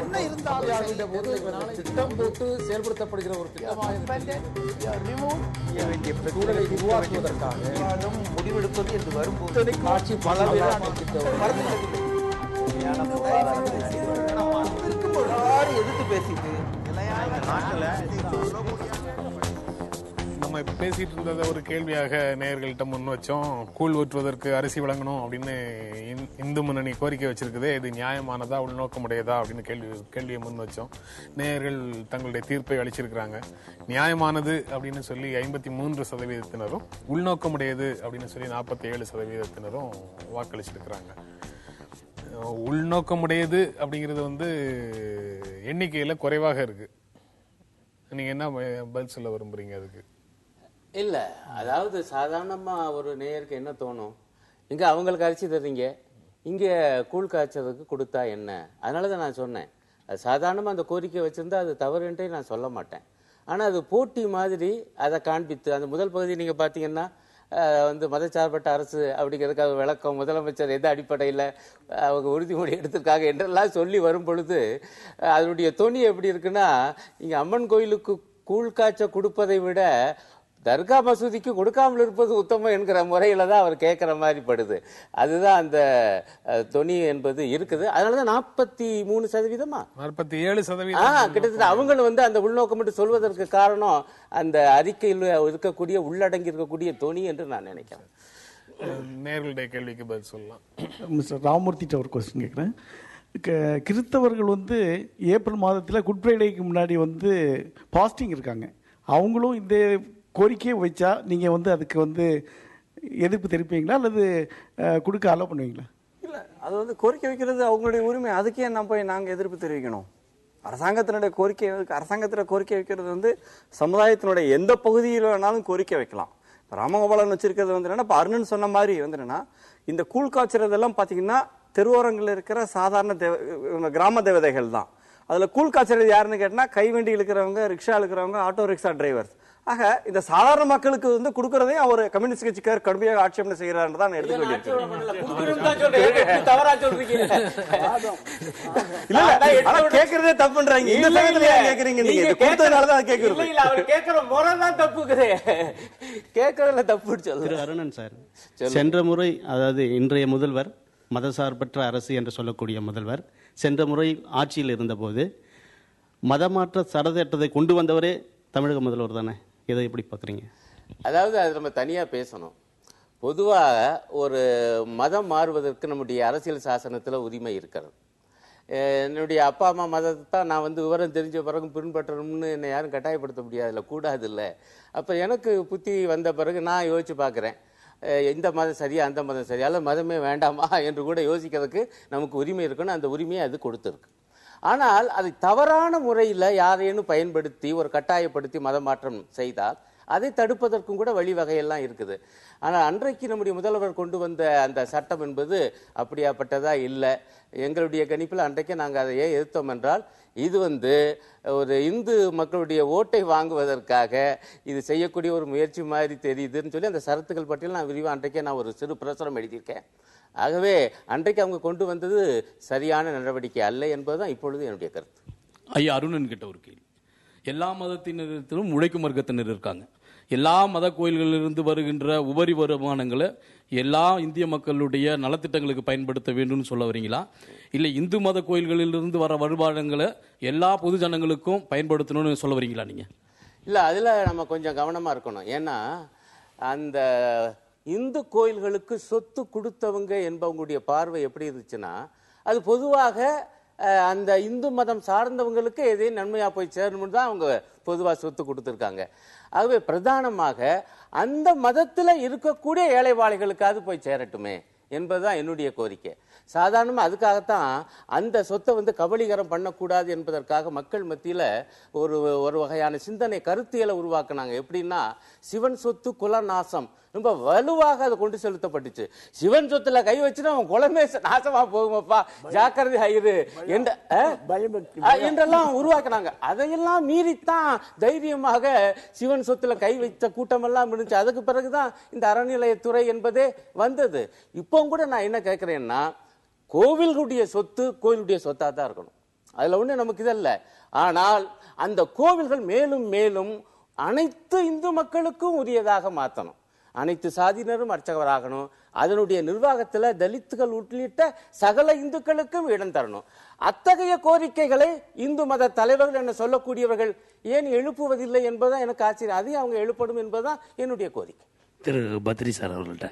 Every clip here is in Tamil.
என்ன இருந்தாலும் திட்டம் போட்டு செயல்படுத்தப்படுகிற ஒரு திட்டமாக உருவாக்குவதற்காக முடிவெடுப்பது என்று வரும்போது ஆட்சி பல எதிர்த்து பேசிட்டு நம்ம பேசிட்டு இருந்ததை ஒரு கேள்வியாக நேயர்கள்ட்ட முன் வச்சோம். கூழ் ஊற்றுவதற்கு அரிசி வழங்கணும் அப்படின்னு இந்து முன்னணி கோரிக்கை வச்சிருக்குது. இது நியாயமானதா, உள்நோக்கமுடையதா அப்படின்னு கேள்வியை முன் வச்சோம். நேயர்கள் தங்களுடைய தீர்ப்பை அளிச்சிருக்கிறாங்க. நியாயமானது அப்படின்னு சொல்லி 53%, உள்நோக்கமுடையது அப்படின்னு சொல்லி 47% வாக்களிச்சிருக்கிறாங்க. உள்நோக்கமுடையது அப்படிங்கிறது எண்ணிக்கையில குறைவாக இருக்கு. நீங்க என்ன பதில் சொல்ல விரும்புறீங்க அதுக்கு? இல்ல, அதாவது சாதாரணமா ஒரு நேயருக்கு என்ன தோணும், இங்க அவங்களுக்கு அரிசி தர்றீங்க, இங்க கூழ் காய்ச்சதுக்கு கொடுத்தா என்ன? அதனாலதான் நான் சொன்னேன், அது சாதாரணமா அந்த கோரிக்கை வச்சிருந்தா அது தவறுன்றே நான் சொல்ல மாட்டேன். ஆனா அது போட்டி மாதிரி அதை காண்பித்து, அந்த முதல் பகுதி நீங்க பாத்தீங்கன்னா மதச்சார்பற்ற அரசு அப்படிங்கிறதுக்காக விளக்கம், முதலமைச்சர் எந்த அடிப்படையில் அவங்க உறுதிமொழி எடுத்திருக்காங்க என்றெல்லாம் சொல்லி வரும் பொழுது அதனுடைய தொனி எப்படி இருக்குன்னா, இங்க அம்மன் கோயிலுக்கு கூழ் காய்ச்ச கொடுப்பதை விட தர்கா மசூதிக்கு கொடுக்காமல் இருப்பது உத்தமம் என்கிற முறையில தான் அவர் கேட்கிற மாதிரி படுது. அதுதான் அந்த தொனி என்பது இருக்குது. அதனாலதான் 43%, 47% கிட்டத்தட்ட அவங்களும் அந்த உள்நோக்கம் என்று சொல்வதற்கு காரணம் அந்த அறிக்கையில் இருக்கக்கூடிய உள்ளடங்கி இருக்கக்கூடிய தொனி என்று நான் நினைக்கிறேன். நேர்களுடைய கேள்விக்கு பதில் சொல்லலாம். மிஸ்டர் ராமமூர்த்திட்ட ஒரு கொஸ்டின் கேட்குறேன். கிறிஸ்தவர்கள் ஏப்ரல் மாதத்தில் குட் ஃப்ரைடேக்கு முன்னாடி பாஸ்டிங் இருக்காங்க. அவங்களும் இந்த கோரிக்கையை வச்சா நீங்கள் அதுக்கு எதிர்ப்பு தெரிவிப்பீங்களா அல்லது கொடுக்க அலோ பண்ணுவீங்களா? இல்லை, அது கோரிக்கை வைக்கிறது அவங்களுடைய உரிமை. அதுக்கே நாங்கள் எதிர்ப்பு தெரிவிக்கணும்? அரசாங்கத்தினுடைய கோரிக்கை வைக்கிறது சமுதாயத்தினுடைய எந்த பகுதியில் வேணாலும் கோரிக்கை வைக்கலாம். ராமகோபாலன் வச்சிருக்கிறது என்னன்னா, இப்போ அருணன் சொன்ன மாதிரி என்னன்னா, இந்த கூழ் காய்ச்சறதெல்லாம் பார்த்தீங்கன்னா தெருவோரங்களில் இருக்கிற சாதாரண கிராம தேவதைகள் தான். அதில் கூழ் காய்ச்சறது யாருன்னு கேட்டால் கைவண்டி இழுக்கிறவங்க, ரிக்ஷா இழுக்கிறவங்க, ஆட்டோ ரிக்ஷா டிரைவர்ஸ். ஆக இந்த சாதாரண மக்களுக்கு கொடுக்கறதே அவர் கம்யூனிஸ்ட் கட்சிக்கார் கடுமையாக ஆட்சேபனை செய்யறாரு தான் கேட்கறதே தப்புன்றாங்க. இந்த சமயத்துல கேக்குறீங்க, நீங்க கொடுத்ததுனாலதான் கேக்குறது. அவர் கேட்கிற முறை தான் தப்புக்குது, கேட்கறதுல தப்பு. திரு அருணன் சார், சென்ற முறை அதாவது இன்றைய முதல்வர் மதசார்பற்ற அரசு என்று சொல்லக்கூடிய முதல்வர் சென்ற முறை ஆட்சியில் இருந்தபோது மதமாற்ற சட்டத்தை கொண்டு வந்தவரே தமிழக முதல்வர் தானே. இதை எப்படி பார்க்குறீங்க? அதாவது அது நம்ம தனியாக பேசணும். பொதுவாக ஒரு மதம் மாறுவதற்கு நம்முடைய அரசியல் சாசனத்தில் உரிமை இருக்கிறது. என்னுடைய அப்பா அம்மா மதத்தை தான் நான் விவரம் தெரிஞ்ச பிறகு பின்பற்றணும்னு என்னை யாரும் கட்டாயப்படுத்த முடியாது, இல்லை கூடாது இல்லை. அப்போ எனக்கு புத்தி வந்த பிறகு நான் யோசிச்சு பார்க்குறேன், இந்த மதம் சரியா அந்த மதம் சரியா, அல்ல மதமே வேண்டாமா என்று கூட யோசிக்கிறதுக்கு நமக்கு உரிமை இருக்கணும். அந்த உரிமையை அது கொடுத்துருக்கு. ஆனால் அதை தவறான முறையில் யாரையும் பயன்படுத்தி ஒரு கட்டாயப்படுத்தி மதமாற்றம் செய்தால் அதை தடுப்பதற்கும் கூட வழிவகையெல்லாம் இருக்குது. ஆனால் அன்றைக்கு நம்முடைய முதல்வர் கொண்டு வந்த அந்த சட்டம் என்பது அப்படியாப்பட்டதா இல்லை. எங்களுடைய கணிப்பில் அன்றைக்கு நாங்கள் அதை ஏன் எதிர்த்தோம் என்றால், இது ஒரு இந்து மக்களுடைய ஓட்டை வாங்குவதற்காக இது செய்யக்கூடிய ஒரு முயற்சி மாதிரி தெரியுதுன்னு சொல்லி அந்த சரத்துக்கள் பற்றியில் நான் விரிவாக அன்றைக்கே நான் ஒரு சிறு பிரசுரம் எழுதியிருக்கேன். ஆகவே அன்றைக்கு அவங்க கொண்டு வந்தது சரியான நடவடிக்கை அல்ல என்பதுதான் இப்பொழுது என்னுடைய கருத்து. ஐயா அருணன் கிட்ட ஒரு கேள்வி. எல்லா மதத்தினரும் உழைக்கும் வர்க்கத்தினர் இருக்காங்க. எல்லா மத கோயில்களிலிருந்து வருகின்ற உபரி வருமானங்களை எல்லா இந்திய மக்களுடைய நலத்திட்டங்களுக்கு பயன்படுத்த வேண்டும்னு சொல்ல வரீங்களா, இல்லை இந்து மத கோயில்களிலிருந்து வர வருமானங்களை எல்லா பொது ஜனங்களுக்கும் பயன்படுத்தணும்னு சொல்ல வரீங்களா நீங்க? இல்லை, அதில் நம்ம கொஞ்சம் கவனமாக இருக்கணும். ஏன்னா அந்த இந்து கோயில்களுக்கு சொத்து கொடுத்தவங்க என்பவங்களுடைய பார்வை எப்படி இருந்துச்சுன்னா, அது பொதுவாக அந்த இந்து மதம் சார்ந்தவங்களுக்கு எதையும் நன்மையாக போய் சேரணும்னு தான் அவங்க பொதுவாக சொத்து கொடுத்துருக்காங்க. ஆகவே பிரதானமாக அந்த மதத்தில் இருக்கக்கூடிய ஏழைவாளிகளுக்காவது போய் சேரட்டுமே என்பதுதான் என்னுடைய கோரிக்கை. சாதாரணமாக அதுக்காகத்தான் அந்த சொத்தை கபலீகரம் பண்ணக்கூடாது என்பதற்காக மக்கள் மத்தியில் ஒரு வகையான சிந்தனை கருத்தியலை உருவாக்குனாங்க. எப்படின்னா, சிவன் சொத்து குல நாசம் ரொம்ப வலுவாக அதை கொண்டு செலுத்தப்பட்டுச்சு. சிவன் சொத்துல கை வச்சுன்னா அவன் குலமே நாசமா போகுமப்பா, ஜாக்கிரதை ஆயிரு என்றெல்லாம் உருவாக்குனாங்க. அதையெல்லாம் மீறித்தான் தைரியமாக சிவன் சொத்துல கை வைத்த கூட்டமெல்லாம் இருந்துச்சு. அதுக்கு பிறகுதான் இந்த அறநிலையத்துறை என்பதே வந்தது. இப்போ கூட நான் என்ன கேட்கிறேன்னா, கோவிலுடைய சொத்து கோவிலுடைய சொத்தா தான் இருக்கணும். அதுல ஒண்ணு நமக்கு இதல்ல. ஆனால் அந்த கோவில்கள் மேலும் மேலும் அனைத்து இந்து மக்களுக்கும் உரியதாக மாற்றணும். அனைத்து சாதியினரும் அர்ச்சகராகணும். அதனுடைய நிர்வாகத்தில் தலித்துகள் உள்ளிட்ட சகல இந்துக்களுக்கும் இடம் தரணும். அத்தகைய கோரிக்கைகளை இந்து மத தலைவர்கள் என சொல்லக்கூடியவர்கள் ஏன் எழுப்புவதில்லை என்பதுதான் எனக்கு ஆச்சரியம். அதையும் அவங்க எழுப்படும் என்பதுதான் என்னுடைய கோரிக்கை. திரு பத்ரி சார் அவர்கள்ட்ட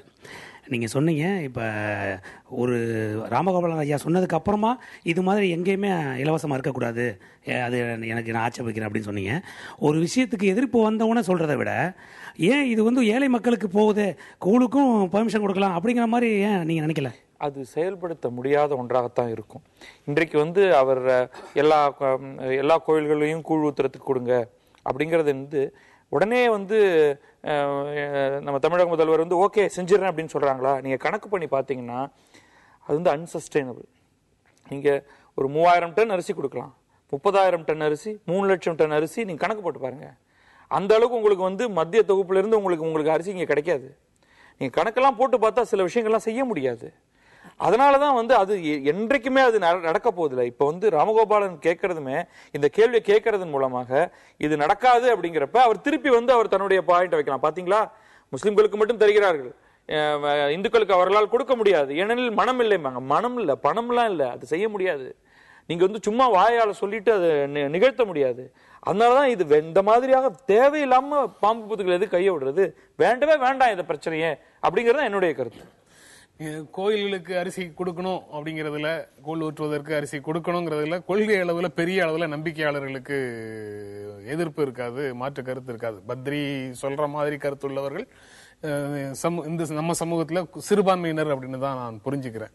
நீங்கள் சொன்னீங்க, இப்போ ஒரு ராமகோபாலன் ஐயா சொன்னதுக்கு அப்புறமா இது மாதிரி எங்கேயுமே இலவசமாக இருக்கக்கூடாது, அது எனக்கு நான் ஆட்சேபிக்கிறேன் அப்படின்னு சொன்னீங்க. ஒரு விஷயத்துக்கு எதிர்ப்பு வந்தவொன்னே சொல்கிறத விட ஏன் இது வந்து ஏழை மக்களுக்கு போகுது, கூழுக்கும் பெர்மிஷன் கொடுக்கலாம் அப்படிங்கிற மாதிரி ஏன் நீங்கள் நினைக்கல? அது செயல்படுத்த முடியாத ஒன்றாகத்தான் இருக்கும். இன்றைக்கு வந்து அவர் எல்லா கோயில்களையும் கூழ் ஊத்துறதுக்கு கொடுங்க அப்படிங்கிறது வந்து உடனே வந்து நம்ம தமிழக முதல்வர் வந்து ஓகே செஞ்சிடறேன் அப்படின்னு சொல்றாங்களா? நீங்க கணக்கு பண்ணி பார்த்தீங்கன்னா அது வந்து அன்சஸ்டைனபிள். நீங்க ஒரு 3000 டன் அரிசி கொடுக்கலாம், 30,000 டன் அரிசி, 3 லட்சம் டன் அரிசி, நீங்க கணக்கு போட்டு பாருங்க. அந்த அளவுக்கு உங்களுக்கு வந்து மத்திய தொகுப்புல இருந்து உங்களுக்கு அரிசி இங்க கிடைக்காது. நீங்க கணக்கெல்லாம் போட்டு பார்த்தா சில விஷயங்கள்லாம் செய்ய முடியாது. அதனாலதான் வந்து அது என்றைக்குமே அது நடக்க போதில்லை. இப்ப வந்து ராமகோபாலன் கேட்கறதுமே இந்த கேள்வியை கேட்கறதன் மூலமாக இது நடக்காது அப்படிங்கிறப்ப அவர் திருப்பி வந்து அவர் தன்னுடைய பாயிண்ட் வைக்கலாம். பாத்தீங்களா, முஸ்லிம்களுக்கு மட்டும் தருகிறார்கள், இந்துக்களுக்கு அவர்களால் கொடுக்க முடியாது, ஏனெனில் மனம் இல்லைம்பாங்க. மனம் இல்ல, பணம்லாம் இல்ல, அது செய்ய முடியாது. நீங்க வந்து சும்மா வாயால சொல்லிட்டு அதை நிகழ்த்த முடியாது. அதனாலதான் இது இந்த மாதிரியாக தேவையில்லாம பாம்பு புத்துக்கள் எது கையை விடுறது, வேண்டவே வேண்டாம் இந்த பிரச்சனையே அப்படிங்கறது என்னுடைய கருத்து. கோயில்களுக்கு அரிசி கொடுக்கணும் அப்படிங்கிறதுல, கூழ் ஊற்றுவதற்கு அரிசி கொடுக்கணுங்கிறதுல கொள்கை அளவுல பெரிய அளவுல நம்பிக்கையாளர்களுக்கு எதிர்ப்பு இருக்காது, மாற்று கருத்து இருக்காது. பத்ரி சொல்ற மாதிரி கருத்துள்ளவர்கள் இந்த நம்ம சமூகத்துல சிறுபான்மையினர் அப்படின்னு தான் நான் புரிஞ்சுக்கிறேன்.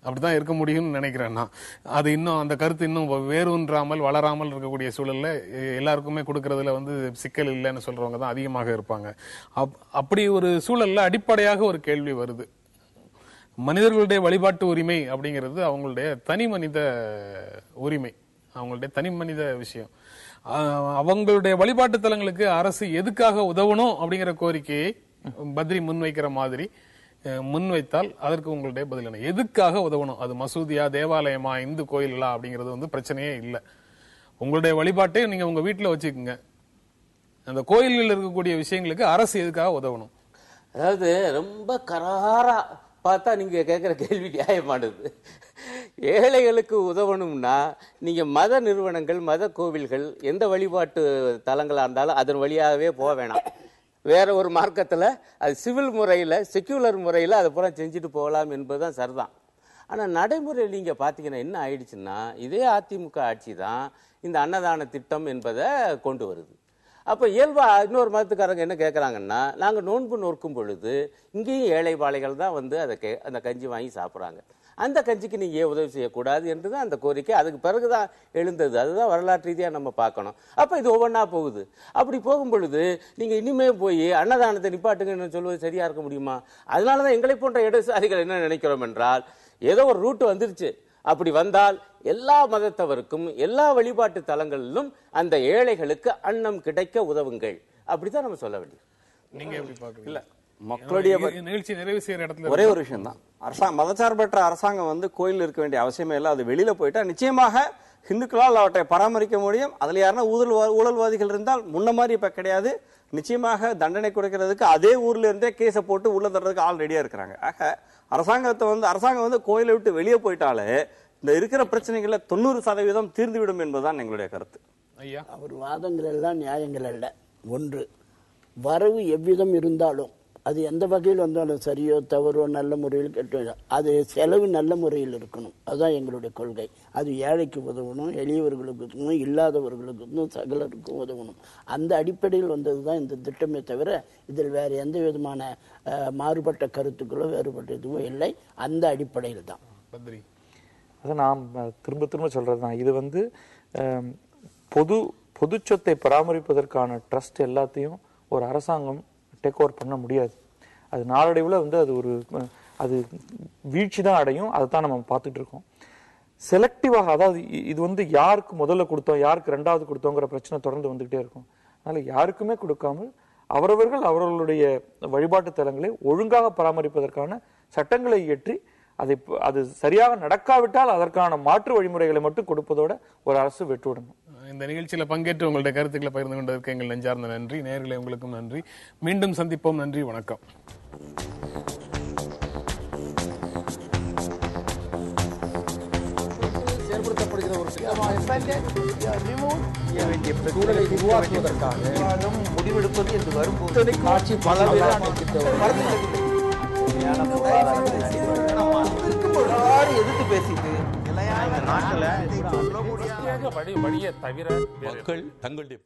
அப்படிதான் இருக்க முடியும்னு நினைக்கிறேன் நான். அது இன்னும் அந்த கருத்து இன்னும் வேரூன்றாமல் வளராமல் இருக்கக்கூடிய சூழல்ல எல்லாருக்குமே கொடுக்கறதுல வந்து சிக்கல் இல்லைன்னு சொல்றவங்க தான் அதிகமாக இருப்பாங்க. அப்படி ஒரு சூழல்ல அடிப்படையாக ஒரு கேள்வி வருது. மனிதர்களுடைய வழிபாட்டு உரிமை அப்படிங்கிறது அவங்களுடைய தனி மனித உரிமை, அவங்களுடைய தனி மனித விஷயம். அவங்களுடைய வழிபாட்டு தலங்களுக்கு அரசு எதுக்காக உதவணும் அப்படிங்கிற கோரிக்கையை பத்ரி முன்வைக்கிற மாதிரி முன்வைத்தால் அதற்கு உங்களுடைய பதில் என்ன? எதுக்காக உதவணும்? அது மசூதியா, தேவாலயமா, இந்து கோயிலா அப்படிங்கிறது வந்து பிரச்சனையே இல்லை. உங்களுடைய வழிபாட்டை நீங்க உங்க வீட்டுல வச்சுக்கோங்க. அந்த கோயில்கள் இருக்கக்கூடிய விஷயங்களுக்கு அரசு எதுக்காக உதவணும்? அதாவது ரொம்ப கராரா பார்த்தா நீங்க கேட்கிற கேள்வி நியாயமானது. ஏழைகளுக்கு உதவணும்னா நீங்க மத நிறுவனங்கள், மத கோவில்கள், எந்த வழிபாட்டு தலங்களா இருந்தாலும் அதன் வழியாகவே போக வேணாம். வேற ஒரு மார்க்கத்துல அது சிவில் முறையில, செக்யூலர் முறையில அதை பூரா செஞ்சுட்டு போகலாம் என்பதுதான் சரிதான். ஆனா நடைமுறையில் நீங்க பாத்தீங்கன்னா என்ன ஆயிடுச்சுன்னா, இதே அதிமுக ஆட்சி தான் இந்த அன்னதான திட்டம் என்பதை கொண்டு வருது. அப்ப இயல்பா இன்னொரு மதத்துக்காரங்க என்ன கேட்கறாங்கன்னா, நாங்க நோன்பு நோக்கும் பொழுது இங்கேயும் ஏழை பாளைகள் தான் வந்து அந்த கஞ்சி வாங்கி சாப்பிட்றாங்க, அந்த கஞ்சிக்கு நீங்க ஏன் உதவி செய்யக்கூடாது என்றுதான் அந்த கோரிக்கை. அதுக்கு பிறகுதான் எழுந்தது. அதுதான் வரலாற்று ரீதியா நம்ம பார்க்கணும். அப்ப இது ஒவ்வொன்றா போகுது. அப்படி போகும் பொழுது நீங்க இனிமே போய் அன்னதானத்தை நிப்பாட்டுங்கன்னு சொல்வது சரியா இருக்க முடியுமா? அதனாலதான் எங்களை போன்ற இடதுசாரிகள் என்ன நினைக்கிறோம் என்றால், ஏதோ ஒரு ரூட் வந்துருச்சு, அப்படி வந்தால் எல்லா மதத்தவருக்கும் எல்லா வழிபாட்டு தலங்களிலும் அந்த ஏழைகளுக்கு அன்னம் கிடைக்க உதவுங்கள், அப்படித்தான் நம்ம சொல்ல வேண்டியது. நீங்க எப்படி பாக்குறீங்க? இல்ல, மக்களுடைய நிகழ்ச்சி நிறைவு செய்யற இடத்துல ஒரே ஒரு விஷயம் தான், மதச்சார்பற்ற அரசாங்கம் வந்து கோயில் இருக்க வேண்டிய அவசியமே இல்லை. அது வெளியில போயிட்டா நிச்சயமாக இந்துக்களால் அவற்றை பராமரிக்க முடியும். அதுல யாருன்னா ஊழல்வாதிகள் இருந்தால் முன்ன மாதிரி இப்ப கிடையாது. நிச்சயமாக தண்டனை கொடுக்கிறதுக்கு அதே ஊர்ல இருந்தே கேஸை போட்டு உள்ள தர்றதுக்கு ஆள் ரெடியா இருக்கிறாங்க. ஆக அரசாங்கம் வந்து கோயிலை விட்டு வெளியே போயிட்டாலே இந்த இருக்கிற பிரச்சனைகள்ல 90% தீர்ந்துவிடும் என்பதுதான் எங்களுடைய கருத்து. அவர் வாதங்கள் எல்லாம் நியாயங்கள் அல்ல. ஒன்று, வரவு எவ்விதம் இருந்தாலும் அது எந்த வகையில் வந்தாலும் சரியோ தவறோ நல்ல முறையில் கெட்டோ அது செலவு நல்ல முறையில் இருக்கணும். அதுதான் எங்களுடைய கொள்கை. அது ஏழைக்கு உதவணும், எளியவர்களுக்கும் இல்லாதவர்களுக்கும் சகலருக்கும் உதவணும். அந்த அடிப்படையில் வந்தது தான் இந்த திட்டமே தவிர இதில் வேறு எந்த விதமான மாறுபட்ட கருத்துக்களோ வேறுபட்ட இதுவோ இல்லை. அந்த அடிப்படையில் தான். அதை நாம் திரும்ப திரும்ப சொல்றது தான், இது வந்து பொது சொத்தை பராமரிப்பதற்கான ட்ரஸ்ட் எல்லாத்தையும் ஒரு அரசாங்கம் டேக் ஓவர் பண்ண முடியாது. அது நாளடைவில் வந்து அது வீழ்ச்சி தான் அடையும். அதை தான் நம்ம பார்த்துட்டு இருக்கோம். செலக்டிவாக, அதாவது இது வந்து யாருக்கு முதல்ல கொடுத்தோம், யாருக்கு ரெண்டாவது கொடுத்தோங்கிற பிரச்சனை தொடர்ந்து வந்துகிட்டே இருக்கும். அதனால யாருக்குமே கொடுக்காமல் அவரவர்களுடைய வழிபாட்டு தலங்களை ஒழுங்காக பராமரிப்பதற்கான சட்டங்களை இயற்றி அது சரியாக நடக்காவிட்டால் அதற்கான மாற்று வழிமுறைகளை மட்டும் கொடுப்பதோட ஒரு அரசு விட்டுவிடணும். இந்த நிகழ்ச்சியில பங்கேற்று உங்களுடைய கருத்துக்களை பகிர்ந்து கொண்டதற்கு எங்கள் நெஞ்சார்ந்த நன்றி. நேயர்களே உங்களுக்கும் நன்றி. மீண்டும் சந்திப்போம். நன்றி, வணக்கம். செயல்படுத்தப்படுகிற ஒரு சூழலை உருவாக்குவதற்காக முடிவெடுப்பது என்று வரும்போது ஆட்சி எதிர்த்து பேசிட்டு வழியை தவிர மக்கள் தங்களுடைய